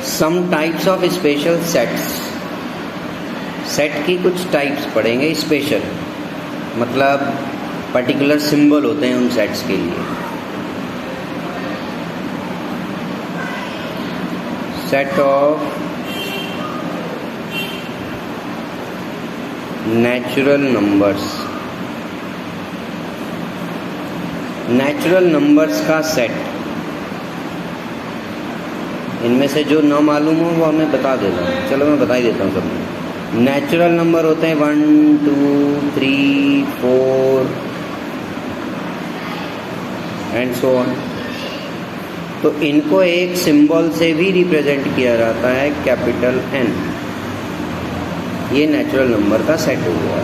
Some types of special sets, set की कुछ types पढ़ेंगे। स्पेशल मतलब पर्टिकुलर सिंबल होते हैं उन सेट्स के लिए। Set of natural numbers, natural numbers का सेट, इनमें से जो ना मालूम हो वो हमें बता देना। चलो मैं बता ही देता हूँ सब। नेचुरल नंबर होते हैं 1 2 3 4 एंड सो ऑन। तो इनको एक सिंबल से भी रिप्रेजेंट किया जाता है, कैपिटल N। ये नेचुरल नंबर का सेट हो गया।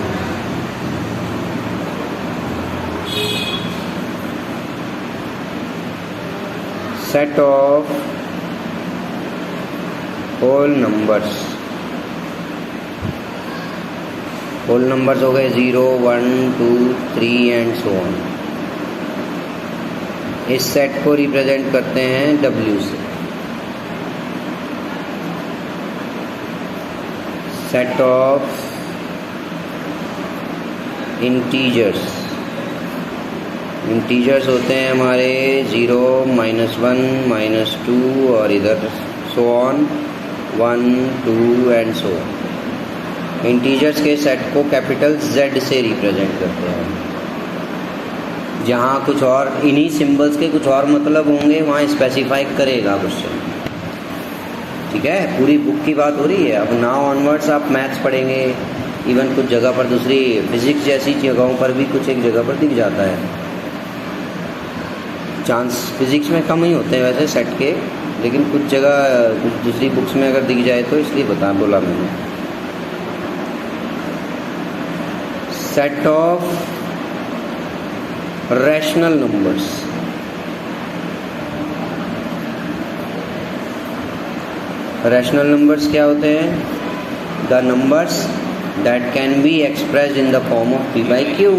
Set of whole numbers, whole numbers हो गए 0 1 2 3 एंड सो ऑन। इस सेट को रिप्रेजेंट करते हैं W से। सेट ऑफ इंटीजर्स, इंटीजर्स होते हैं हमारे 0 -1 -2 और इधर so on 1 2 and so on. Integers के सेट को कैपिटल Z से रिप्रेजेंट करते हैं। जहाँ कुछ और इन्हीं सिंबल्स के कुछ और मतलब होंगे वहाँ स्पेसिफाई करेगा क्वेश्चन। ठीक है, पूरी बुक की बात हो रही है। अब नाउ ऑनवर्ड्स आप मैथ्स पढ़ेंगे, इवन कुछ जगह पर दूसरी फिजिक्स जैसी जगहों पर भी कुछ एक जगह पर दिख जाता है। चांस फिजिक्स में कम ही होते हैं वैसे सेट के, लेकिन कुछ जगह कुछ दूसरी बुक्स में अगर दिख जाए तो इसलिए बोला मैंने। Set of rational numbers, rational numbers क्या होते हैं? The numbers that can be expressed in the form of P by Q,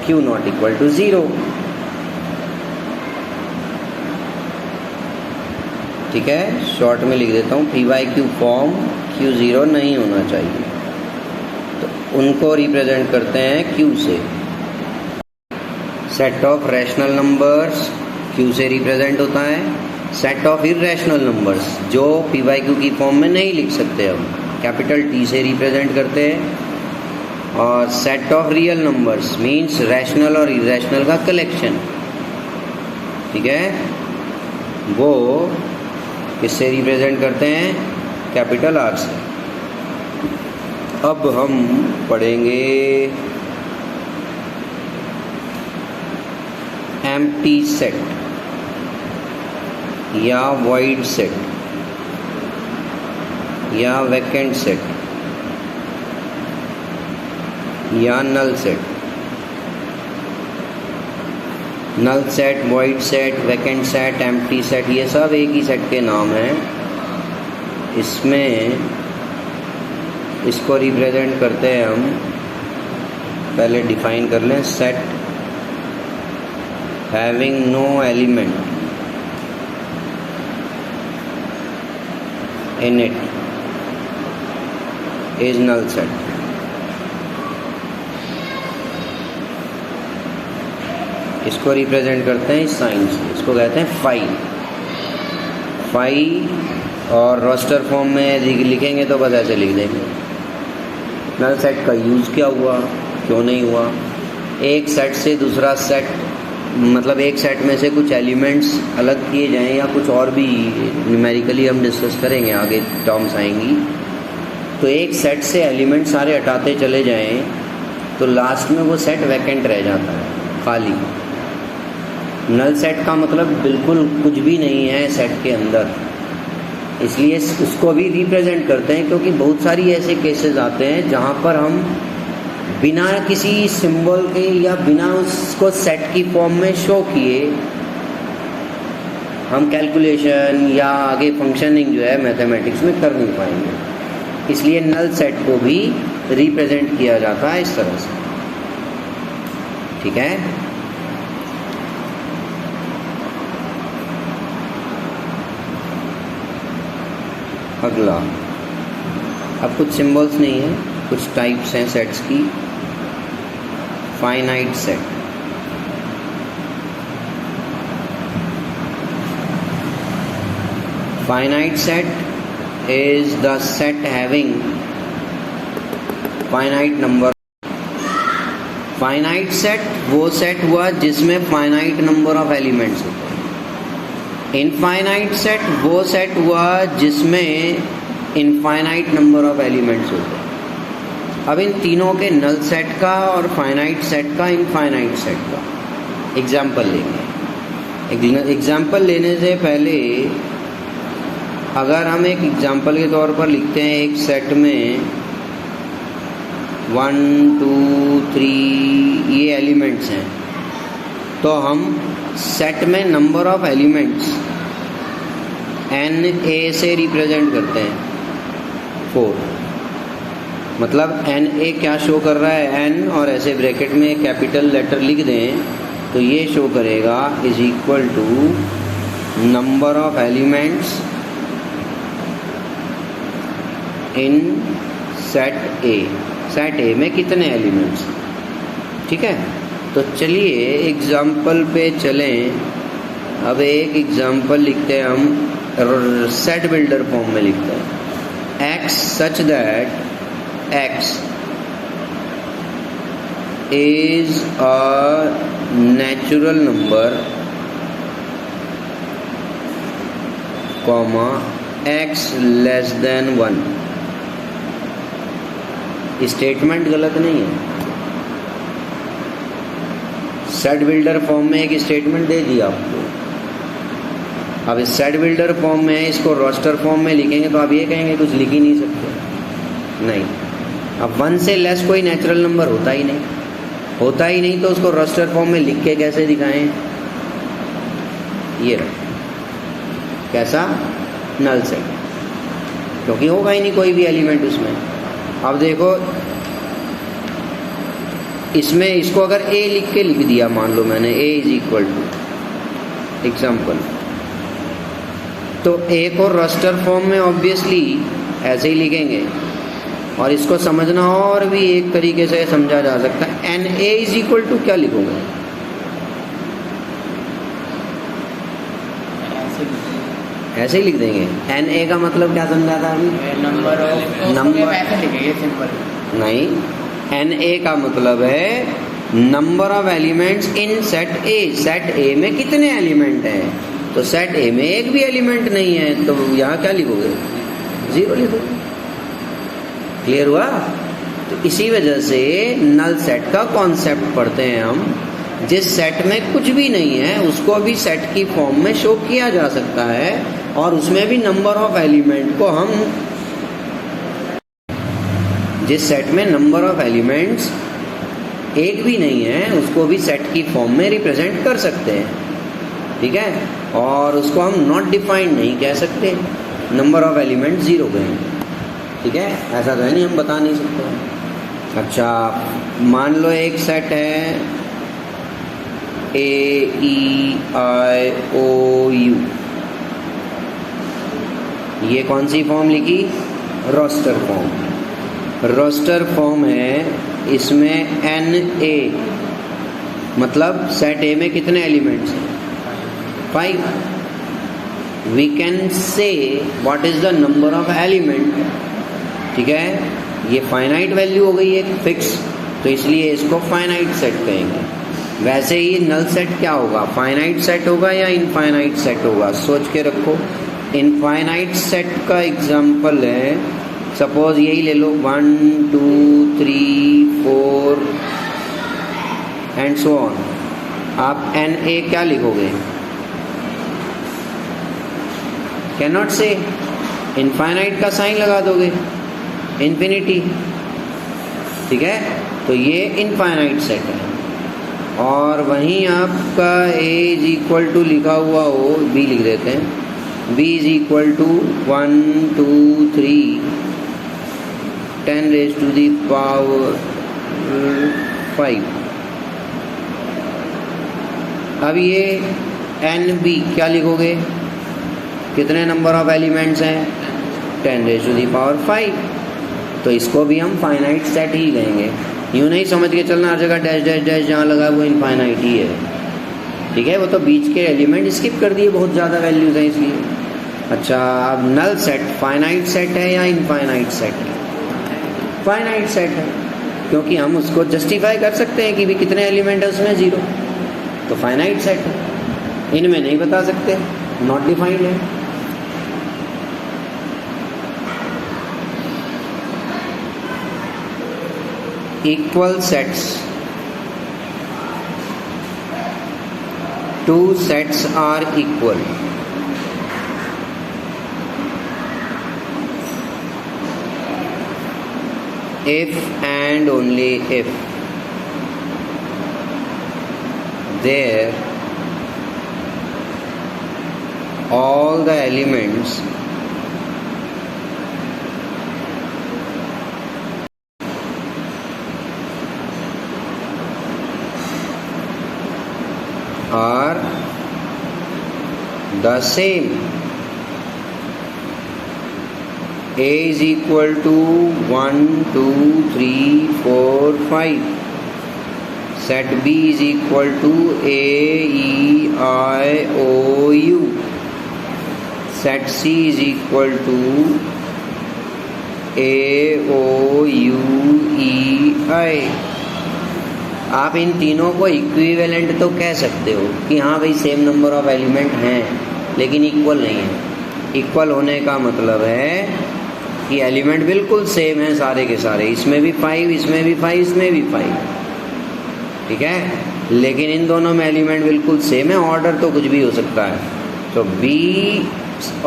Q not equal to 0। ठीक है, शॉर्ट में लिख देता हूँ, P by Q form Q 0 नहीं होना चाहिए, तो उनको रिप्रेजेंट करते हैं Q से। Set of rational numbers Q से रिप्रेजेंट होता है। सेट ऑफ इर्रेशनल नंबर्स जो P by Q की फॉर्म में नहीं लिख सकते हम, कैपिटल T से रिप्रेजेंट करते हैं। और set of real numbers means rational और इर्रेशनल का कलेक्शन। ठीक है, वो किससे रिप्रेजेंट करते हैं? कैपिटल R से। अब हम पढ़ेंगे एम्प्टी सेट या वॉइड सेट या वैकेंट सेट या null set. Null set, void set, vacant set, empty set, ये सब एक ही सेट के नाम हैं। इसमें इसको रिप्रेजेंट करते हैं हम, पहले डिफाइन कर लें। Set having no element in it is null set। इसको रिप्रेजेंट करते हैं इस साइन से, इसको कहते हैं फाई। फाई और रोस्टर फॉर्म में लिखेंगे तो बस ऐसे लिख देंगे। नल सेट का यूज़ क्या हुआ, क्यों नहीं हुआ? एक सेट से दूसरा सेट, मतलब एक सेट में से कुछ एलिमेंट्स अलग किए जाएं या कुछ और भी न्यूमेरिकली हम डिस्कस करेंगे, आगे टर्म्स आएंगी। तो एक सेट से एलिमेंट सारे हटाते चले जाएं तो लास्ट में वो सेट वैकेंट रह जाता है, खाली। नल सेट का मतलब बिल्कुल कुछ भी नहीं है सेट के अंदर, इसलिए उसको भी रिप्रेजेंट करते हैं। क्योंकि बहुत सारी ऐसे केसेस आते हैं जहाँ पर हम बिना किसी सिंबल के या बिना उसको सेट की फॉर्म में शो किए हम कैलकुलेशन या आगे फंक्शनिंग जो है मैथमेटिक्स में कर नहीं पाएंगे। इसलिए नल सेट को भी रिप्रेजेंट किया जाता है इस तरह से। ठीक है, अगला, अब कुछ सिंबल्स नहीं है, कुछ टाइप्स हैं सेट्स की। Finite set, finite set is the set having finite number। Finite set वो सेट हुआ जिसमें फाइनाइट नंबर ऑफ एलिमेंट्स होते हैं। इनफाइनाइट सेट वो सेट हुआ जिसमें इनफाइनाइट नंबर ऑफ एलिमेंट्स होते हैं। अब इन तीनों के नल सेट का और फाइनाइट सेट का, इनफाइनाइट सेट का एग्जाम्पल लेंगे। एग्जाम्पल लेने से पहले अगर हम एक एग्जाम्पल के तौर पर लिखते हैं, एक सेट में 1 2 3 ये एलिमेंट्स हैं, तो हम सेट में number of elements n A से रिप्रेजेंट करते हैं 4। मतलब एन ए क्या शो कर रहा है, एन और ऐसे ब्रैकेट में कैपिटल लेटर लिख दें तो ये शो करेगा is equal to number of elements in set A. Set A में कितने एलिमेंट्स, ठीक है। तो चलिए एग्जाम्पल पे चलें। अब एक एग्जाम्पल लिखते हैं हम, सेट बिल्डर फॉर्म में लिखते हैं x such that x is a natural number comma x less than 1। Statement गलत नहीं है, सेट बिल्डर फॉर्म में एक स्टेटमेंट दे दिया आपको। अब इस सेट बिल्डर फॉर्म में इसको रोस्टर फॉर्म में लिखेंगे तो आप ये कहेंगे कुछ लिख ही नहीं सकते, नहीं। अब 1 से लेस कोई नेचुरल नंबर होता ही नहीं, तो उसको रोस्टर फॉर्म में लिख के कैसे दिखाएं? ये रहा कैसा, नल सेट, क्योंकि होगा ही नहीं कोई भी एलिमेंट उसमें। अब देखो इसमें इसको अगर ए लिख के लिख दिया, मान लो मैंने ए इज इक्वल टू एग्जाम्पल, तो ए को रस्टर फॉर्म में ऑब्वियसली ऐसे ही लिखेंगे। और इसको समझना और भी एक तरीके से समझा जा सकता है, n A is equal to क्या लिखोगे? ऐसे ही लिख देंगे। एन ए का मतलब क्या समझा था अभी? नंबर ऐसे लिखेंगे सिंपल नहीं, एन ए का मतलब है number of elements in set A. Set A में कितने एलिमेंट हैं? तो सेट ए में एक भी एलिमेंट नहीं है, तो यहाँ क्या लिखोगे? 0 लिखोगे। क्लियर हुआ? तो इसी वजह से नल सेट का कॉन्सेप्ट पढ़ते हैं हम। जिस सेट में कुछ भी नहीं है उसको भी सेट की फॉर्म में शो किया जा सकता है, और उसमें भी नंबर ऑफ एलिमेंट को हम, जिस सेट में नंबर ऑफ एलिमेंट्स एक भी नहीं है उसको भी सेट की फॉर्म में रिप्रेजेंट कर सकते हैं, ठीक है। और उसको हम नॉट डिफाइंड नहीं कह सकते, नंबर ऑफ एलिमेंट 0 कहेंगे, ठीक है। ऐसा तो है नहीं, हम बता नहीं सकते। अच्छा, मान लो एक सेट है AEIOU, ये कौन सी फॉर्म लिखी? Roster form. रोस्टर फॉर्म है, इसमें NA मतलब सेट ए में कितने एलिमेंट्स हैं? 5। We can say what is the number of element, ठीक है। ये फाइनाइट वैल्यू हो गई एक फिक्स, तो इसलिए इसको फाइनाइट सेट कहेंगे। वैसे ही नल सेट क्या होगा? फाइनाइट सेट होगा या इनफाइनाइट सेट होगा? सोच के रखो। इनफाइनाइट सेट का एग्जाम्पल है, सपोज यही ले लो 1 2 3 4 एंड सो ऑन। आप NA क्या लिखोगे? कैन नॉट से, इनफाइनाइट का साइन लगा दोगे, इन्फिनिटी, ठीक है। तो ये इनफाइनाइट सेट है। और वहीं आपका A इज इक्वल टू लिखा हुआ हो, B लिख देते हैं, B is equal to 1 2 3 10 raise to the power 5। अब ये NB क्या लिखोगे? कितने नंबर ऑफ एलिमेंट्स हैं? 10⁵ तो इसको भी हम फाइनाइट सेट ही कहेंगे। यूँ नहीं समझ के चलना हर जगह डैश डैश डैश जहाँ लगा वो इनफाइनाइट ही है, ठीक है। वो तो बीच के एलिमेंट स्किप कर दिए, बहुत ज़्यादा वैल्यूज हैं इसलिए। अच्छा, अब नल सेट फाइनाइट सेट है या इनफाइनाइट सेट है? फाइनाइट सेट है, क्योंकि हम उसको जस्टिफाई कर सकते हैं कि भी कितने एलिमेंट है उसमें, 0, तो फाइनाइट सेट है। इनमें नहीं बता सकते, नॉट डिफाइंड है। Equal sets, 2 sets are equal if and only if there all the elements are the same. A is equal to 1, 2, 3, 4, 5. Set B is equal to A, E, I, O, U. Set C is equal to A, O, U, E, I. आप इन तीनों को equivalent तो कह सकते हो कि हाँ भाई सेम नंबर ऑफ एलिमेंट हैं, लेकिन इक्वल नहीं है। इक्वल होने का मतलब है कि एलिमेंट बिल्कुल सेम हैं सारे के सारे, इसमें भी 5, इसमें भी 5, इसमें भी 5, ठीक है। लेकिन इन दोनों में एलिमेंट बिल्कुल सेम है, ऑर्डर तो कुछ भी हो सकता है। तो B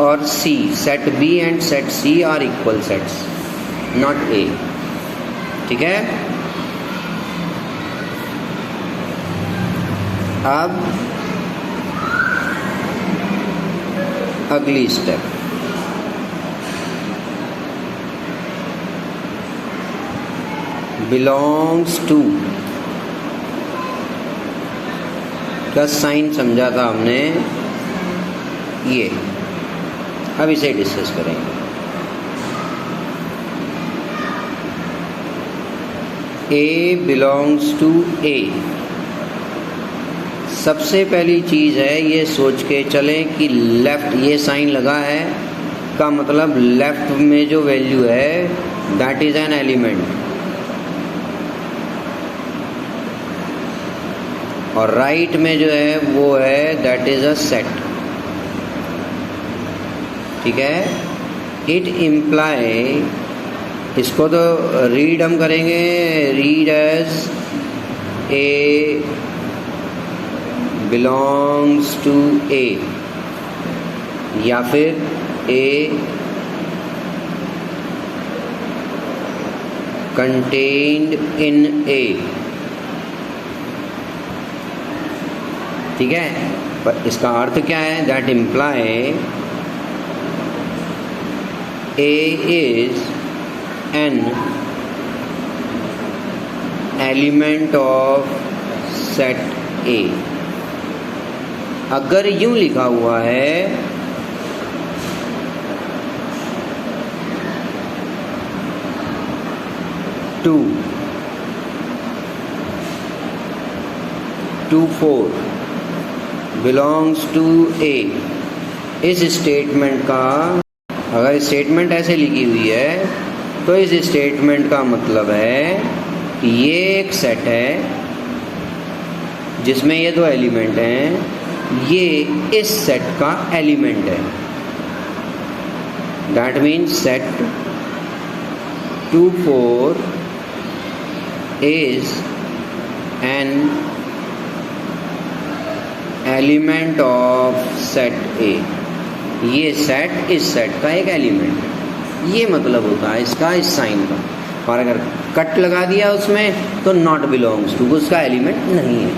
और C, set B and set C are equal sets, not A, ठीक है। अब अगली स्टेप, बिलोंग्स टू का साइन समझा था हमने ये, अब इसे डिस्कस करेंगे। A बिलोंग्स टू A, सबसे पहली चीज़ है ये सोच के चलें कि लेफ़्ट ये साइन लगा है का मतलब लेफ़्ट में जो वैल्यू है दैट इज़ एन एलिमेंट, और राइट में जो है वो है दैट इज़ अ सेट, ठीक है। इट इम्प्लाई, इसको तो रीड हम करेंगे, read as a belongs to A, या फिर A contained in A, ठीक है। पर इसका अर्थ क्या है? That imply A is an element of set A। अगर यूं लिखा हुआ है टू 4 बिलोंग्स टू ए, इस स्टेटमेंट का अगर स्टेटमेंट ऐसे लिखी हुई है तो इस स्टेटमेंट का मतलब है कि ये एक सेट है जिसमें ये 2 एलिमेंट हैं, ये इस सेट का एलिमेंट है। That means set 2, 4 is an element of set ए। ये सेट इस सेट का एक एलिमेंट है, ये मतलब होता है इसका इस साइन का। और अगर कट लगा दिया उसमें तो नॉट बिलोंग्स टू, उसका एलिमेंट नहीं है।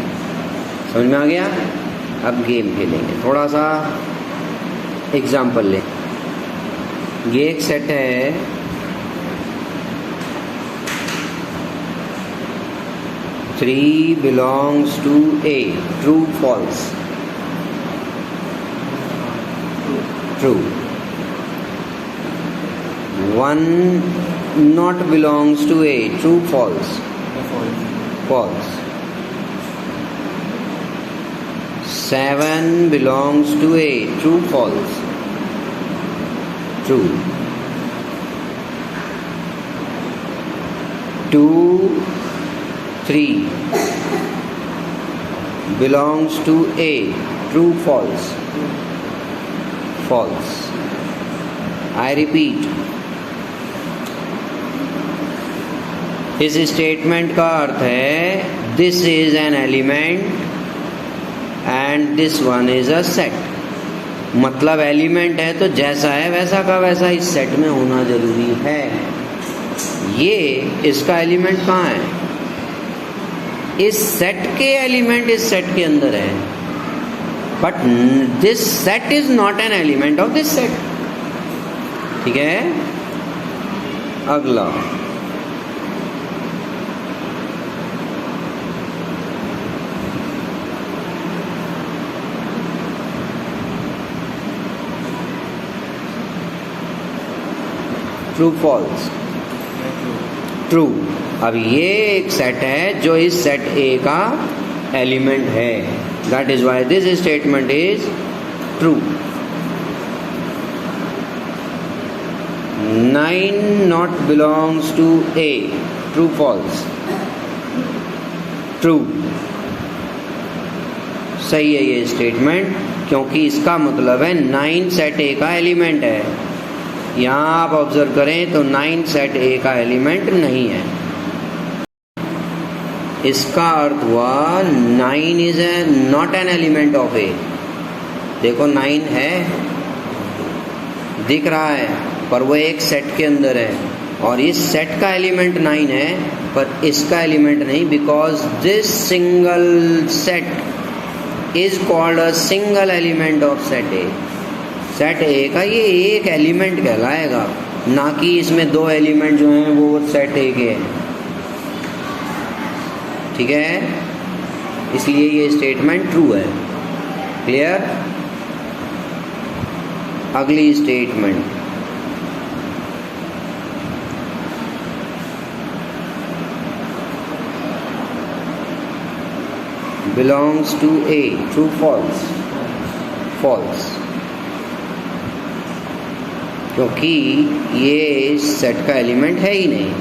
समझ में आ गया? अब गेम खेलेंगे, थोड़ा सा एग्जाम्पल लें। ये एक सेट है, three belongs to A, true false, true. 1 not belongs to A. True, false? False. 7 belongs to A. True, false? True. 2, 3 belongs to A. True, false? False. I repeat. इस statement का अर्थ है this is an element and this one is a set. मतलब element है तो जैसा है वैसा का वैसा इस सेट में होना जरूरी है। ये इसका एलिमेंट कहाँ है? इस सेट के एलिमेंट इस सेट के अंदर है, but this set is not an element of this set. ठीक है, अगला ट्रू फॉल्स। ट्रू। अब ये एक सेट है जो इस सेट ए का एलिमेंट है, that is why this statement is true. 9 not belongs to A. True, false? True. सही है ये स्टेटमेंट, क्योंकि इसका मतलब है 9 सेट A का एलिमेंट है। यहाँ आप ऑब्जर्व करें तो 9 सेट A का एलिमेंट नहीं है। इसका अर्थ हुआ 9 is not an element of A। देखो 9 है, दिख रहा है, पर वो एक सेट के अंदर है, और इस सेट का एलिमेंट 9 है पर इसका एलिमेंट नहीं, because this single set is called a single element of set A. Set ए का ये एक एलिमेंट कहलाएगा, ना कि इसमें 2 एलिमेंट जो हैं वो सेट ए के हैं। ठीक है, इसलिए ये स्टेटमेंट ट्रू है। क्लियर? अगली statement, belongs to A. True, false? False. क्योंकि ये इस सेट का एलिमेंट है ही नहीं।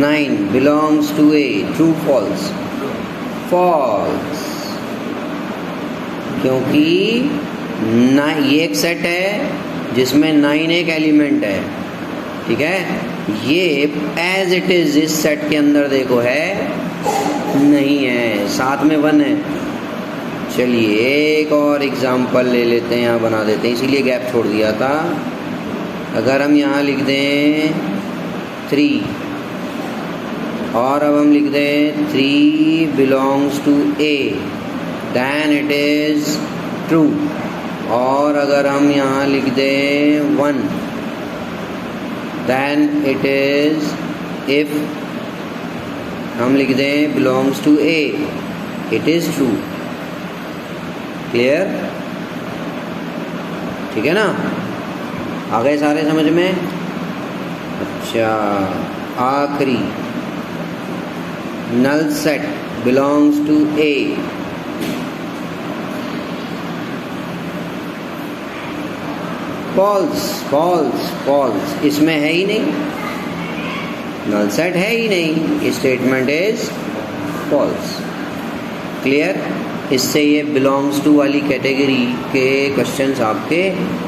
9 belongs to A. True, false? False. क्योंकि ये एक सेट है जिसमें 9 एक एलिमेंट है। ठीक है, ये एज इट इज इस सेट के अंदर देखो है नहीं है, साथ में 1 है। चलिए एक और एग्जांपल ले लेते हैं, यहाँ बना देते हैं, इसीलिए गैप छोड़ दिया था। अगर हम यहाँ लिख दें 3 और अब हम लिख दें 3 belongs to A, then it is true। और अगर हम यहाँ लिख दें 1, then it is, if हम लिख दें belongs to A, it is true। Clear? ठीक है ना? आ गए सारे समझ में? अच्छा, आखिरी null set belongs to A। फॉल्स, फॉल्स, फॉल्स। इसमें है ही नहीं, नल सेट है ही नहीं, स्टेटमेंट इज फॉल्स। क्लियर? इससे ये बिलोंग्स टू वाली कैटेगरी के क्वेश्चंस आपके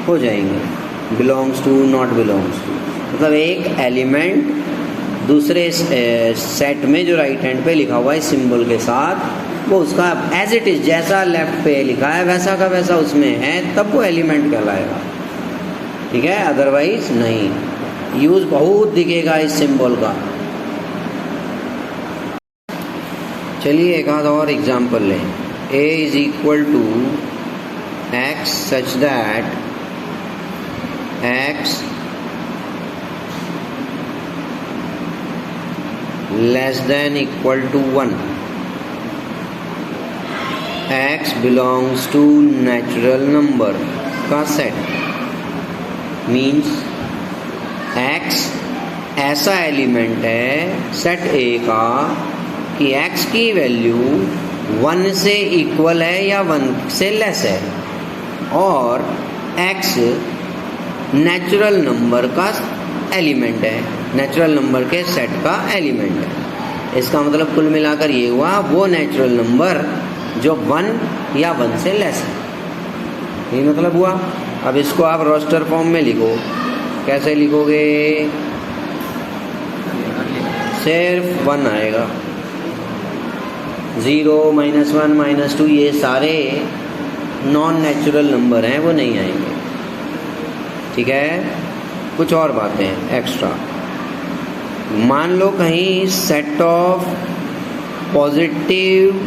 हो जाएंगे। Belongs to, not belongs to, मतलब एक एलिमेंट दूसरे सेट में जो राइट हैंड पे लिखा हुआ है सिंबल के साथ, वो उसका एज इट इज जैसा लेफ्ट पे लिखा है वैसा का वैसा उसमें है, तब वो एलिमेंट कहलाएगा। ठीक है, अदरवाइज नहीं। यूज बहुत दिखेगा इस सिंबल का। चलिए एक आध और एग्जांपल लें। A is equal to x such that x less than equal to 1। x belongs to natural number. का सेट, मीन्स x ऐसा एलिमेंट है सेट A का कि x की वैल्यू 1 से इक्वल है या 1 से लेस है, और x नेचुरल नंबर का एलिमेंट है, नेचुरल नंबर के सेट का एलिमेंट है। इसका मतलब कुल मिलाकर ये हुआ वो नेचुरल नंबर जो 1 या 1 से लेस है, ये मतलब हुआ। अब इसको आप रोस्टर फॉर्म में लिखो, कैसे लिखोगे? सिर्फ 1 आएगा, 0, -1, -2 ये सारे नॉन नेचुरल नंबर हैं, वो नहीं आएंगे। ठीक है, कुछ और बातें हैं एक्स्ट्रा। मान लो कहीं set of positive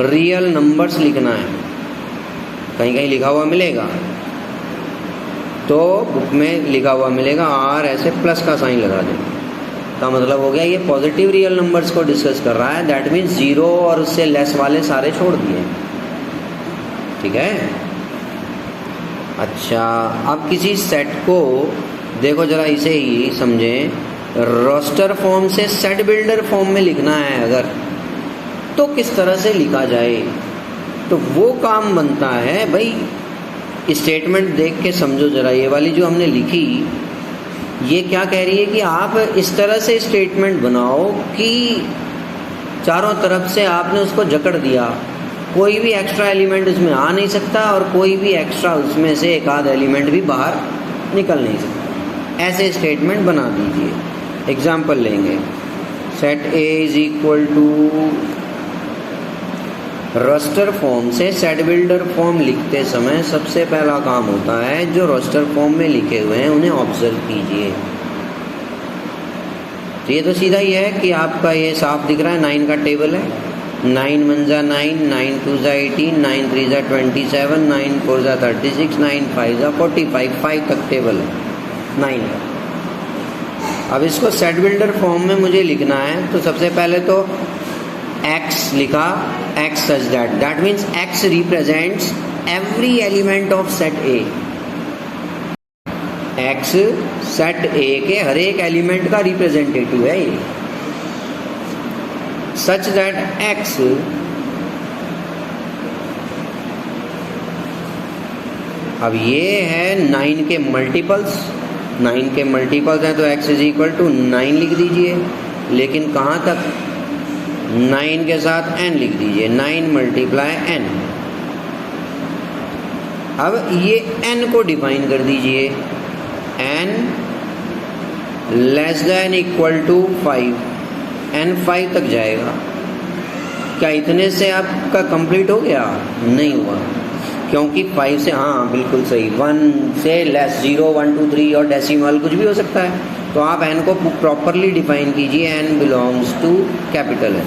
real numbers लिखना है, कहीं कहीं लिखा हुआ मिलेगा, तो बुक में लिखा हुआ मिलेगा R, ऐसे प्लस का साइन लगा दें, का मतलब हो गया ये पॉजिटिव रियल नंबर्स को डिस्कस कर रहा है। दैट मीन्स 0 और उससे लेस वाले सारे छोड़ दिए। ठीक है, अच्छा अब किसी सेट को देखो जरा, इसे ही समझें, रोस्टर फॉर्म से सेट बिल्डर फॉर्म में लिखना है अगर, तो किस तरह से लिखा जाए? तो वो काम बनता है भाई, स्टेटमेंट देख के समझो जरा। ये वाली जो हमने लिखी, ये क्या कह रही है कि आप इस तरह से स्टेटमेंट बनाओ कि चारों तरफ से आपने उसको जकड़ दिया, कोई भी एक्स्ट्रा एलिमेंट उसमें आ नहीं सकता और कोई भी एक्स्ट्रा उसमें से एक आध एलिमेंट भी बाहर निकल नहीं सकता। ऐसे स्टेटमेंट बना दीजिए। एग्जाम्पल लेंगे, set A is equal to, roster form से सेट बिल्डर फॉर्म लिखते समय सबसे पहला काम होता है जो रोस्टर फॉर्म में लिखे हुए हैं उन्हें ऑब्जर्व कीजिए। तो ये तो सीधा ही है कि आपका ये साफ दिख रहा है, 9 का टेबल है, 9 1 जा 9, 9 2 जा 18, 9 3 जा 27, 9 4 जा 36, 9 5 जा 45, 5 तक टेबल है 9 का। अब इसको सेट बिल्डर फॉर्म में मुझे लिखना है, तो सबसे पहले तो x लिखा, x such that means x represents every element of set A। x set A के हर एक एलिमेंट का रिप्रेजेंटेटिव है ये। सच दैट x अब ये है 9 के मल्टीपल्स, 9 के मल्टीपल्स हैं तो x इज इक्वल टू 9 लिख दीजिए, लेकिन कहाँ तक? 9 के साथ n लिख दीजिए, 9 मल्टीप्लाई n। अब ये n को डिफाइन कर दीजिए, n less than equal to 5, n 5 तक जाएगा। क्या इतने से आपका कंप्लीट हो गया? नहीं हुआ, क्योंकि 5 से, हाँ बिल्कुल सही, 1 से लेस 0 1 2 3 और डेसिमल कुछ भी हो सकता है। तो आप n को प्रॉपरली डिफाइन कीजिए, n belongs to capital n।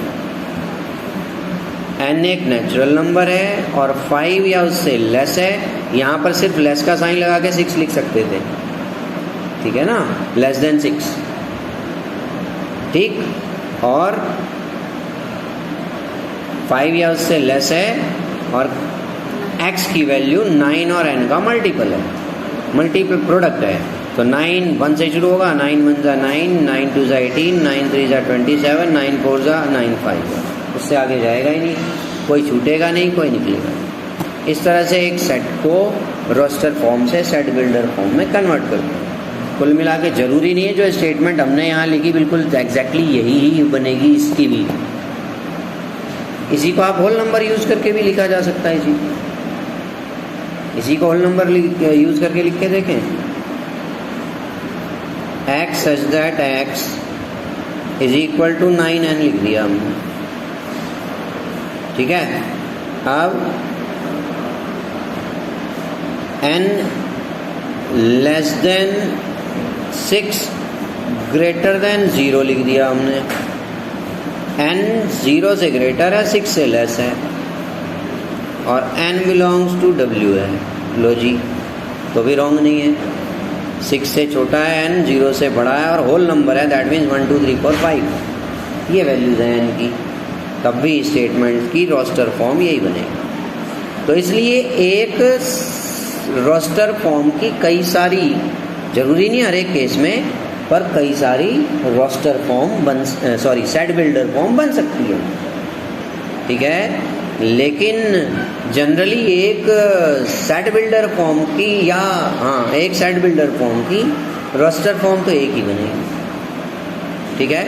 n एक नेचुरल नंबर है और 5 या उससे लेस है। यहाँ पर सिर्फ लेस का साइन लगा के 6 लिख सकते थे, ठीक है ना, लेस देन 6, ठीक। और 5 या उससे लेस है और x की वैल्यू 9 और n का मल्टीपल है, मल्टीपल प्रोडक्ट है। तो 9 1 से शुरू होगा, 9 1 जा 9, 9 2 जा 18, 9 3 जा 27, 9 4 जा 9 5, उससे आगे जाएगा ही नहीं, कोई छूटेगा नहीं, कोई निकलेगा नहीं। इस तरह से एक सेट को रोस्टर फॉर्म से सेट बिल्डर फॉर्म में कन्वर्ट करते हैं। कुल मिला के जरूरी नहीं है जो स्टेटमेंट हमने यहाँ लिखी बिल्कुल एग्जैक्टली यही ही बनेगी इसकी भी। इसी को आप होल नंबर यूज करके भी लिखा जा सकता है। इसी को होल नंबर यूज करके लिख के देखें, x such that x is equal to 9n लिख दिया हमने, ठीक है। अब n less than 6 greater than 0 लिख दिया हमने। n 0 से ग्रेटर है, 6 से लेस है, और n बिलोंग्स टू w है। लो जी, तो भी रॉन्ग नहीं है। 6 से छोटा है n, 0 से बड़ा है और होल नंबर है, दैट मीन्स 1 2 3 4 5 ये वैल्यूज हैं n की। तब भी स्टेटमेंट की रोस्टर फॉर्म यही बनेगा। तो इसलिए एक रोस्टर फॉर्म की कई सारी, जरूरी नहीं हर एक केस में, पर कई सारी roster form set builder form बन सकती है, ठीक है। लेकिन जनरली एक सेट बिल्डर फॉर्म की एक सेट बिल्डर फॉर्म की रोस्टर फॉर्म तो एक ही बनेगी, ठीक है।